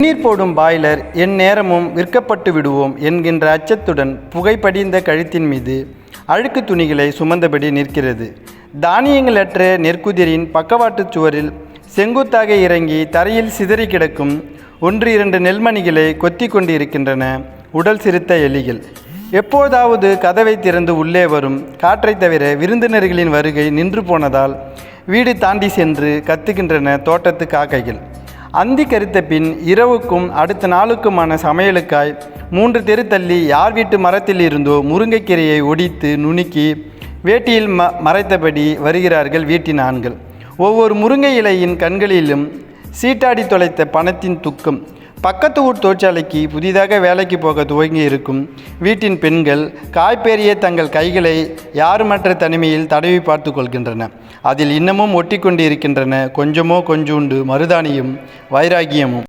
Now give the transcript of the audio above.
நீர் போடும் பாய்லர் எந்நேரமும் விற்கப்பட்டு விடுவோம் என்கின்ற அச்சத்துடன் புகைப்படிந்த கழுத்தின் மீது அழுக்கு துணிகளை சுமந்தபடி நிற்கிறது. தானியங்களற்ற நெற்குதிரின் பக்கவாட்டுச் சுவரில் செங்குத்தாக இறங்கி தரையில் சிதறி கிடக்கும் 1-2 நெல்மணிகளை கொத்தி கொண்டு இருக்கின்றன உடல் சிறுத்த எலிகள். எப்போதாவது கதவை திறந்து உள்ளே வரும் காற்றை தவிர விருந்தினர்களின் வருகை நின்று போனதால் வீடு தாண்டி சென்று கத்துகின்றன தோட்டத்து காக்கைகள். அந்தி கரித்த பின் இரவுக்கும் அடுத்த நாளுக்குமான சமையலுக்காய் 3 தெரு தள்ளி யார் வீட்டு மரத்தில் இருந்தோ முருங்கைக்கீரையை ஒடித்து நுணுக்கி வேட்டியில் மறைத்தபடி வருகிறார்கள் வீட்டின் ஆண்கள். ஒவ்வொரு முருங்கை இலையின் கண்களிலும் சீட்டாடி தொலைத்த பணத்தின் துக்கம். பக்கத்து ஊர் தொழிற்சாலைக்கு புதிதாக வேலைக்கு போக துவங்கி இருக்கும் வீட்டின் பெண்கள் காய்பேறிய தங்கள் கைகளை யாருமற்ற தனிமையில் தடவி பார்த்து கொள்கின்றன. அதில் இன்னமும் ஒட்டி கொண்டு இருக்கின்றன கொஞ்சமோ கொஞ்சூண்டு மருதாணியும் வைராகியமும்.